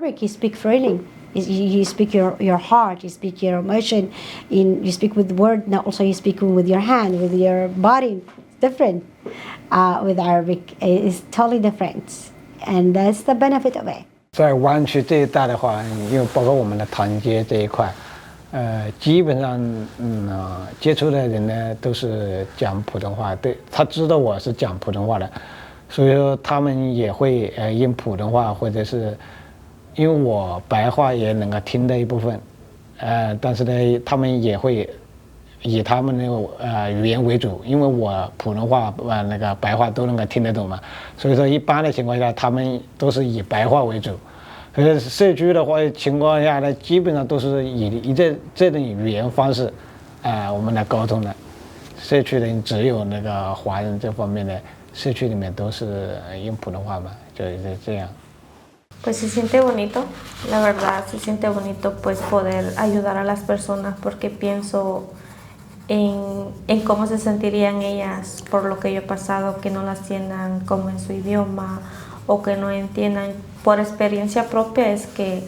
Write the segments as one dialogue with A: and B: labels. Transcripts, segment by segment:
A: Arabic, you speak freely. You speak your heart, you speak your emotion, you speak with word. Now also you speak with your hand, with your body. It's different. With Arabic, it's totally different, and that's the benefit of it.
B: 在湾区这一带的话，因为包括我们的唐街这一块，基本上接触的人呢都是讲普通话，对，他知道我是讲普通话的，所以说他们也会用普通话，或者是因为我白话也能够听的一部分，但是呢，他们也会以他们的语言为主，因为我普通话那个白话都能够听得懂嘛，所以说一般的情况下，他们都是以白话为主。社区的话情况下呢，基本上都是以这种语言方式，我们来沟通的。社区人只有那个华人这方面的，社区里面都是用普通话嘛，就是这样。
C: Pues se siente bonito, la verdad se siente bonito pues poder ayudar a las personas porque pienso en cómo se sentirían ellas por lo que yo he pasado, que no las entiendan como en su idioma o que no entiendan. Por experiencia propia es que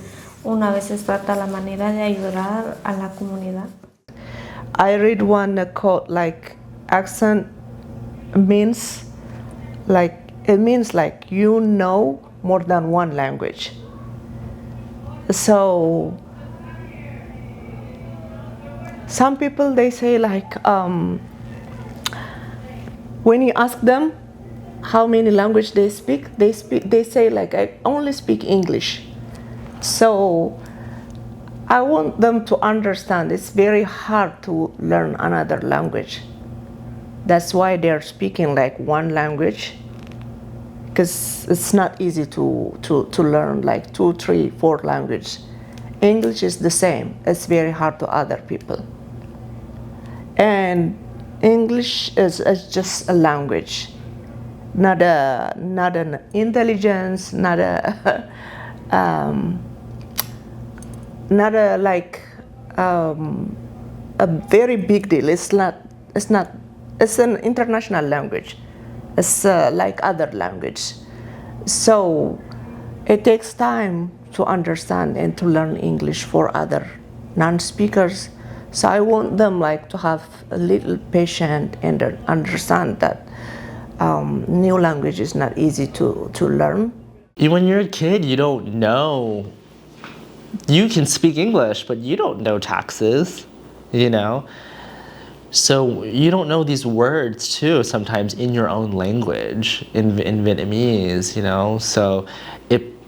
C: uno a veces trata la manera de ayudar a la comunidad.
D: I read one quote like accent means like you know more than one language. So some people they say like when you ask them how many language they say like I only speak English. So I want them to understand it's very hard to learn another language. That's why they're speaking like one language, because it's not easy to learn like 2, 3, 4 languages. English is the same. It's very hard to other people. And English is just a language, not an intelligence, not a like a very big deal. It's an international language. It's like other language. So it takes time to understand and to learn English for other non-speakers. So I want them like to have a little patience and understand that new language is not easy to learn.
E: When you're a kid, you don't know. You can speak English, but you don't know taxes, you know? So you don't know these words too, sometimes in your own language, in Vietnamese, you know? So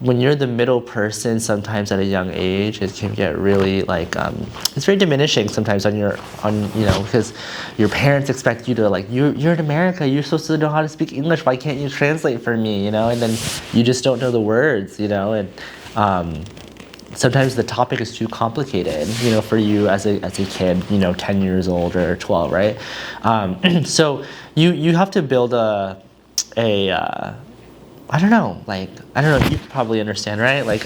E: when you're the middle person, sometimes at a young age, it can get really like, it's very diminishing sometimes you know, because your parents expect you to like, you're in America, you're supposed to know how to speak English, why can't you translate for me, you know? And then you just don't know the words, you know? And sometimes the topic is too complicated, you know, for you as a kid, you know, 10 years old or 12, right? So you have to build I don't know, you probably understand, right? Like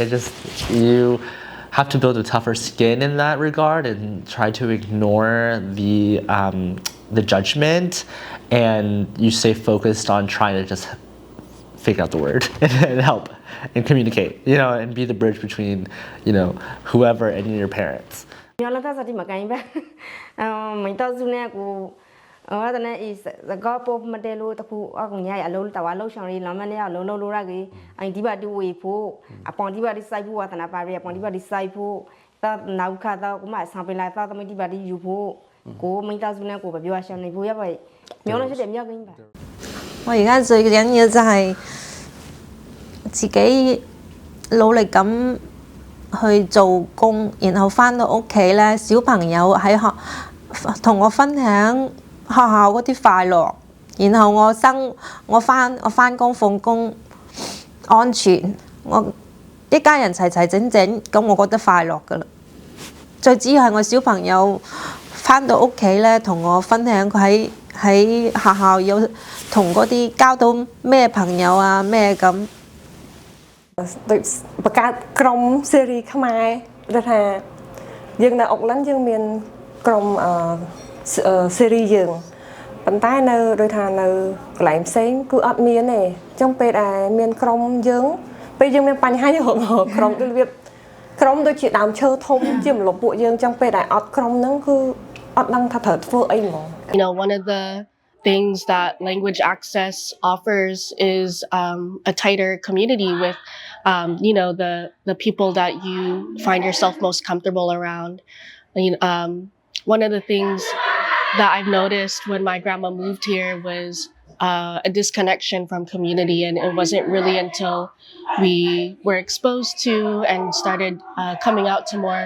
E: you have to build a tougher skin in that regard and try to ignore the judgment, and you stay focused on trying to just figure out the word and help and communicate, you know, and be the bridge between, you know, whoever and your parents.
F: is the gopo madelo tapu agunya alol tawalo shari lamane alolo luragi and diba do we po upon diba disciple what an apari upon diba disciple that now kata kuma something like that diba di you po go mitazuna go baby washan nibu ya bai nyono shi dem ya gin ba
G: 我而家最緊要就係自己努力咁去做工，然後返到屋企咧，小朋友喺同我分享學校嗰啲快樂，然後我返工放工安全，我一家人齊齊整整，咁我覺得快樂㗎啦。最主要係我小朋友返到屋企咧，同我分享佢喺學校有同嗰啲交到咩朋友啊咩咁。
H: ដូចបង្កើតក្រុមស៊េរីខ្មែរដែលថាយើងនៅអុកឡែនយើងមានក្រុមស៊េរីយើងប៉ុន្តែនៅដូចថានៅកន្លែងផ្សេងគឺអត់មានទេអញ្ចឹងពេលដែលមានក្រុមយើងព ពេលយើងមានបញ្ហាយើងរកក្រុមដូចដូចជាដើមឈើធំជាម្លប់ពួកយើងចឹងពេលដែលអត់ក្រុមហ្នឹងគឺអត់ដឹងថាត្រូវធ្វើអីហ្មង
I: You know, one of the things that language access offers is a tighter community with, you know, the people that you find yourself most comfortable around. One of the things that I've noticed when my grandma moved here was a disconnection from community, and it wasn't really until we were exposed to and started coming out to more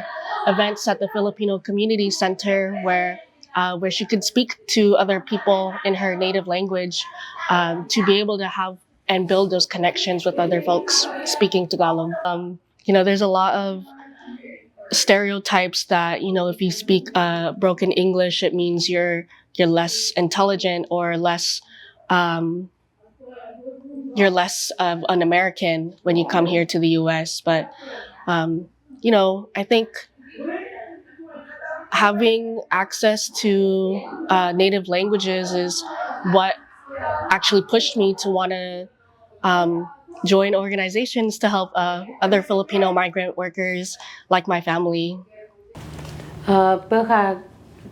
I: events at the Filipino Community Center where she could speak to other people in her native language to be able to have and build those connections with other folks speaking Tagalog. You know, there's a lot of stereotypes that, you know, if you speak broken English, it means you're less intelligent or you're less of an American when you come here to the US. But, you know, I think having access to native languages is what actually pushed me to want to join organizations to help other Filipino migrant workers like my family.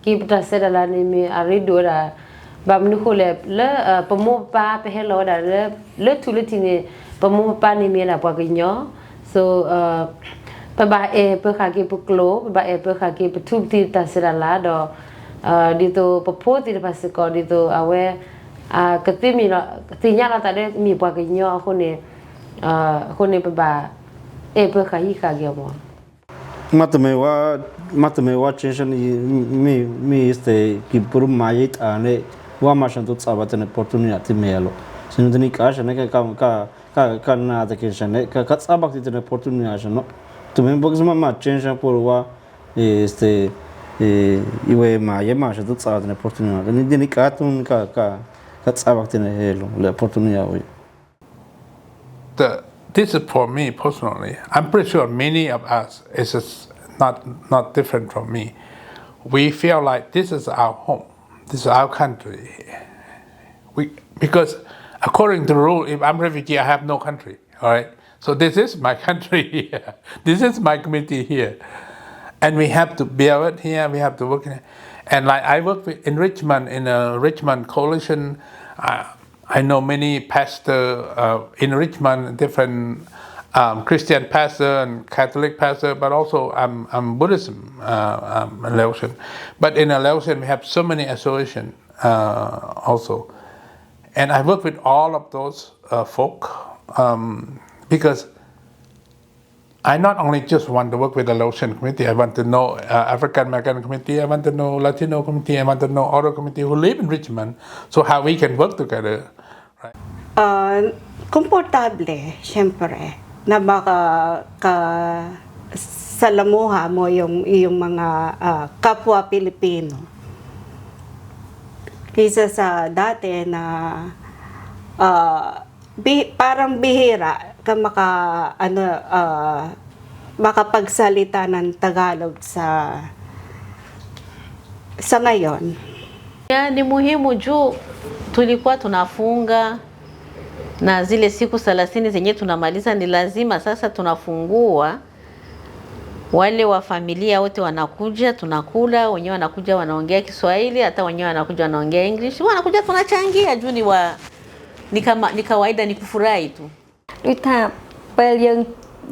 J: Kita sedala ni mi aridora bam nu khole le pamo pa pe hello da le tulitini pamo pa ni mi la pa kinyo so pa ba e pe kha ki pu klo ba e pe kha ki pu tu ti ta sedala do dito popo ti pa se ko dito awe ketimi la tinya la ta de mi pa kinyo khone pa ba e pe kha hi kha ge mo
K: Matamewa chension mi este ki puru mayit ane wa mashan tu tsabatan opportunity melo sinudni ka shane ka na ta ke shane ka tsabak ti ne opportunity shano tume bogzma ma chension por wa este iwe mashan tu tsabatan opportunity ni dini ka tun ka tsabak ti ne helo le opportunity.
L: This is for me personally. I'm pretty sure many of us is not different from me. We feel like this is our home. This is our country. Because according to the rule, if I'm refugee, I have no country. All right. So this is my country here. This is my community here, and we have to build it here. We have to work here. And like I work in Richmond in a Richmond coalition. I know many pastors in Richmond, different Christian pastor and Catholic pastor, but also I'm Buddhism Laotian. But in Laotian we have so many associations also, and I work with all of those folk because I not only just want to work with the Laotian community. I want to know African American community. I want to know Latino community. I want to know other community who live in Richmond. So how we can work together.
M: Komportable, syempre, na salamuha mo yung mga kapwa Pilipino. Kaysa sa dati na parang bihira ka makapagsalita ng Tagalog sa ngayon.
N: Ni muhimu juu tulikuwa tunafunga na zile siku 30 zenye tunamaliza, ni lazima sasa tunafungua. Wale wa familia wote wanakuja, tunakula, wenyewe wanakuja wanaongea Kiswahili, hata wenyewe wanakuja wanaongea English, wanakuja tunachangia juu ni kawaida, ni kufurahi tu.
F: ដូចថាពេល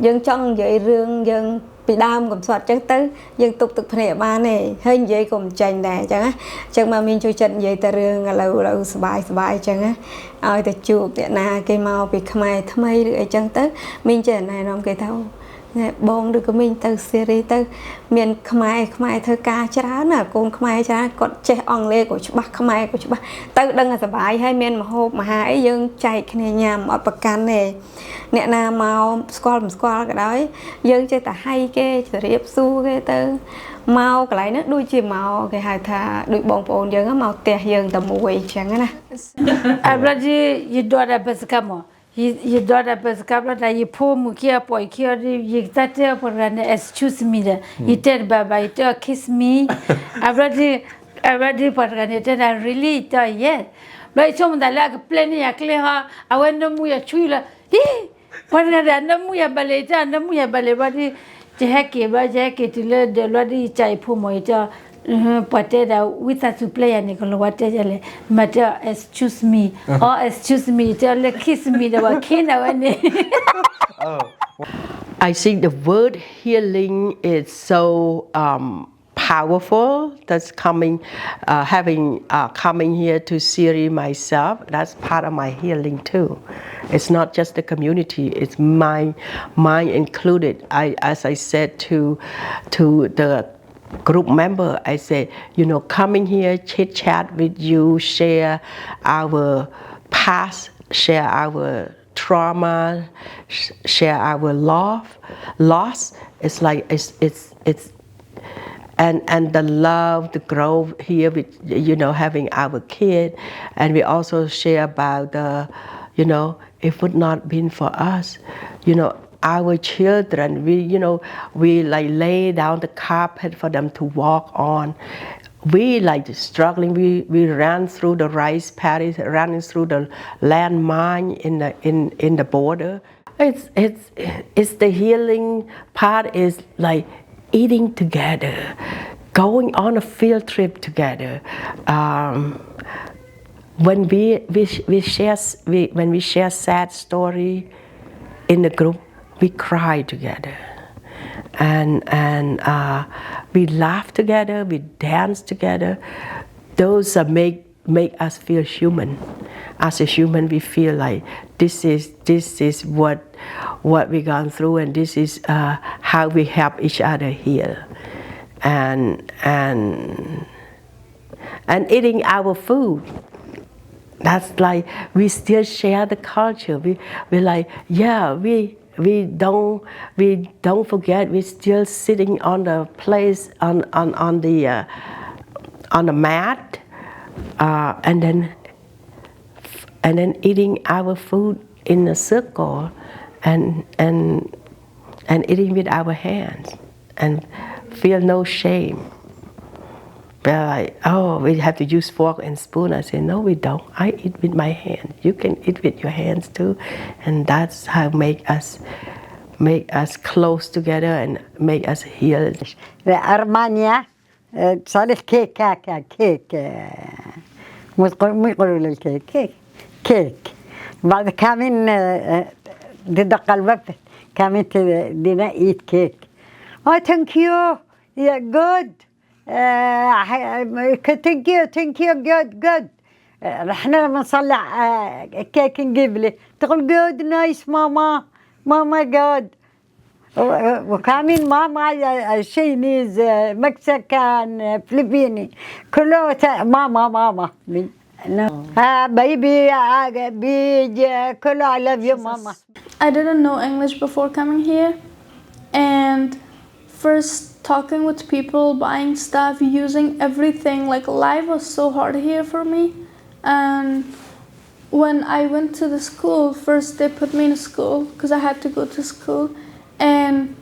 F: យើងចង់និយាយរឿងយើងពីដើមកុំស្វាត់ចឹងទៅយើងទុកទឹកភ្នែកបានទេហើយនិយាយក៏មិនចាញ់ដែរអញ្ចឹងណាអញ្ចឹងមកមានជួយចិត្តនិយាយតែរឿងឥឡូវសบายអញ្ចឹងណាឲ្យតែជួបអ្នកណាគេមកពីខ្មែរថ្មីឬអីចឹងទៅមានចេះណែនាំគេថាបងឬក៏មីងទៅសេរីទៅមានខ្មែរធ្វើការច្រើនណាកូនខ្មែរច្រើនគាត់ចេះអង់គ្លេសក៏ច្បាស់ខ្មែរក៏ច្បាស់ទៅដឹងថាសប្បាយហើយមានមហូបមហាអីយើងចែកគ្នាញ៉ាំអត់ប្រកាន់ទេអ្នកណាមកស្គាល់មិនស្គាល់ក៏ដោយយើងចេះតែហៃគេជម្រាបសួរគេទៅមកកន្លែងហ្នឹងដូចជាមកគេហៅថាដូចបងប្អូនយើងមកផ្ទះយើងតែមួយអញ្ចឹងណា
O: Already you do that best come you do that best come that you pull mukia boy kia you that for an excuse me you tell baba you tell kiss me already for an I really tell yes but some that like plenty ya clear I went no mu ya chula Wana da namu ya bale ta namu ya bale ba di jehake ba jehake tile de lo di chai phu mo ita pate da wita to play ani ko wate jale mata excuse me or excuse me tell kiss me da wa kina wani.
P: I think the word healing is so powerful. That's coming here to Syria myself. That's part of my healing too. It's not just the community. It's mine included. As I said to the group member, I said, coming here, chit chat with you, share our past, share our trauma, share our loss. It's like it's and the love, the growth here with having our kid, and we also share about the it would not been for us, our children. We like lay down the carpet for them to walk on. We like struggling. We ran through the rice paddies, running through the landmine in the border. It's the healing part is like eating together, going on a field trip together. When we share sad story in the group, we cry together. And we laugh together, we dance together. Those make us feel human. As a human, we feel like this is what we've gone through, and this is how we help each other heal. And eating our food. That's like we still share the culture. We're like, yeah, we don't forget. We're still sitting on the place on the mat, and then eating our food in a circle, and eating with our hands, and feel no shame. They're like, oh, we have to use fork and spoon. I say, no, we don't. I eat with my hands. You can eat with your hands too, and that's how make us close together and make us heal.
Q: أرمانيا تصالح كيك كيك مو يقولوا للكيك كيك بعد كامين دق الوقت كامين دينا eat cake. Oh, thank you. Yeah, good. Thank you, good. احنا بنصلع كيك نجيب لي تقول good nice ماما good. وكامين ماما شينيز مكسيكان فلبيني كله ماما baby كله I love you mama.
R: I didn't know English before coming here, and first talking with people, buying stuff, using everything, like life was so hard here for me. And when I went to the school, first they put me in school because I had to go to school, and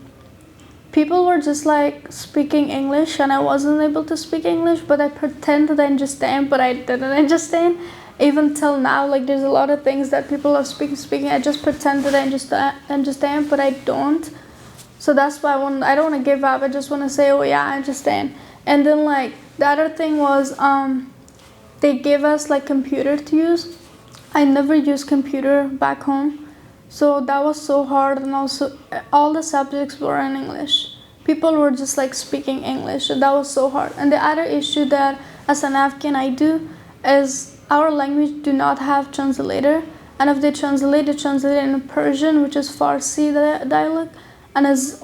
R: people were just like speaking English, and I wasn't able to speak English, but I pretended to understand, but I didn't understand. Even till now, like there's a lot of things that people are speaking, I just pretended I understand, but I don't. So that's why I don't want to give up. I just want to say, oh yeah, I understand. And then like the other thing was they gave us like computer to use. I never used computer back home. So that was so hard, and also all the subjects were in English. People were just like speaking English, and that was so hard. And the other issue that as an Afghan I do is our language do not have translator. And if they translate in Persian, which is Farsi dialect, and is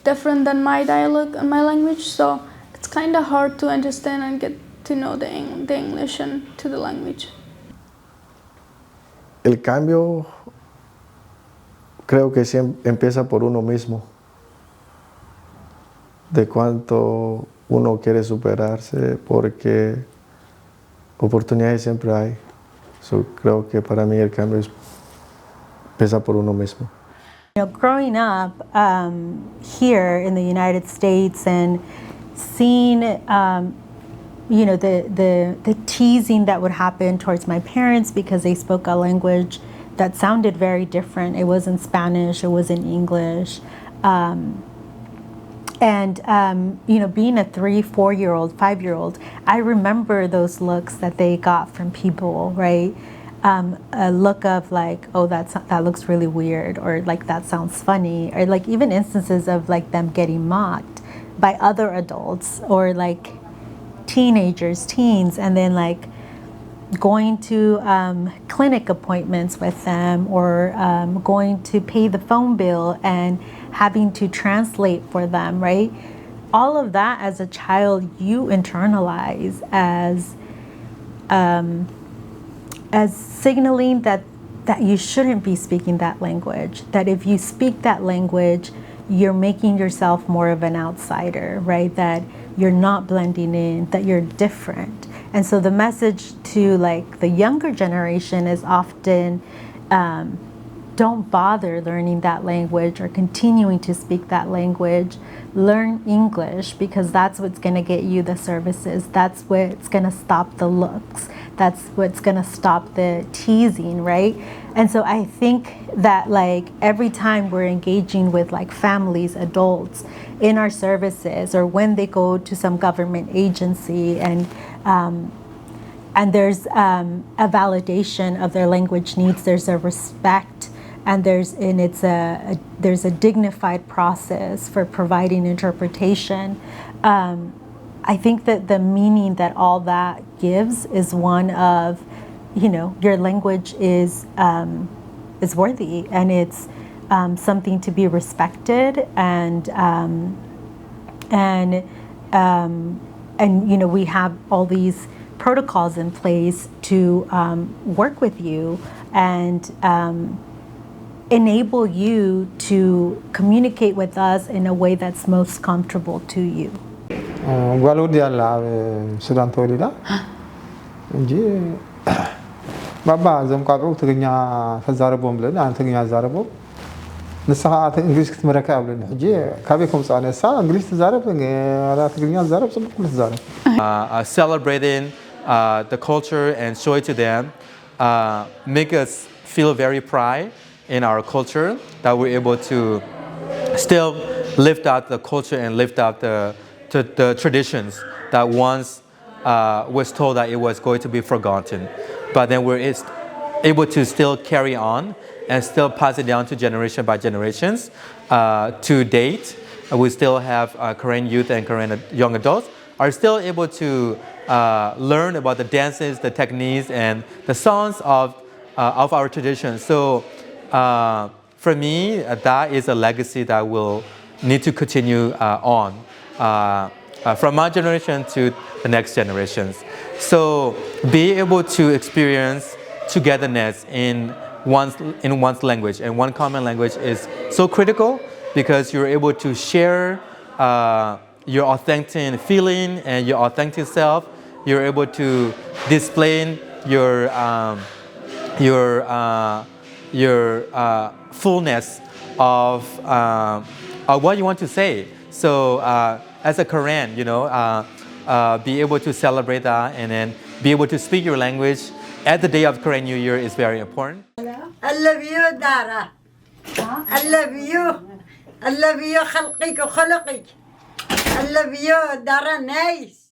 R: different than my dialect and my language, so it's kind of hard to understand and get to know the English and to the language.
S: El cambio creo que siempre empieza por uno mismo, de cuánto uno quiere superarse, porque oportunidades siempre hay. So, creo que para mí el cambio empieza por uno mismo.
T: Growing up here in the United States and seeing, the teasing that would happen towards my parents because they spoke a language that sounded very different. It was in Spanish, it was in English. Being a 3, 4-year-old, 5-year-old, I remember those looks that they got from people, right? A look of like, oh, that looks really weird, or like that sounds funny, or like even instances of like them getting mocked by other adults, or like teens, and then like going to clinic appointments with them, or going to pay the phone bill and having to translate for them, right? All of that as a child you internalize as signaling that you shouldn't be speaking that language, that if you speak that language, you're making yourself more of an outsider, right? That you're not blending in, that you're different. And so the message to like the younger generation is often, don't bother learning that language or continuing to speak that language. Learn English, because that's what's going to get you the services. That's what's going to stop the looks. That's what's going to stop the teasing, right? And so I think that like every time we're engaging with like families, adults in our services, or when they go to some government agency and there's a validation of their language needs, there's a respect, and there's a dignified process for providing interpretation. I think that the meaning that all that gives is one of, your language is worthy, and it's something to be respected, and we have all these protocols in place to work with you and enable you to communicate with us in a way that's most comfortable to you.
U: ጓልወድ ያለ ሱዳን ተወሊዳ እንጂ ባባ ዘምቋቆ ትግኛ ተዛረቦም ብለን አንተ ትግኛ ዛረቦ ንስሓት እንግሊዝ ክትመረካ ብለን ሕጂ ካቤኩም ጻነሳ እንግሊዝ ተዛረብ አላ ትግኛ ዛረብ ጽብቅ ተዛረብ
E: celebrating the culture and show it to them make us feel very pride in our culture, that we're able to still lift up the culture and lift up the traditions that once was told that it was going to be forgotten. But then we're able to still carry on and still pass it down to generation by generations. To date, we still have Korean youth and Korean young adults are still able to learn about the dances, the techniques, and the songs of our traditions. So for me, that is a legacy that will need to continue on from my generation to the next generations. So be able to experience togetherness in one's language, and one common language is so critical, because you're able to share your authentic feeling and your authentic self. You're able to display your fullness of what you want to say. So as a Korean, be able to celebrate that, and then be able to speak your language at the day of Korean New Year is very important.
Q: I love you, Dara. I love you. I love you, خلقك وخلقك. I love you, Dara. Nice.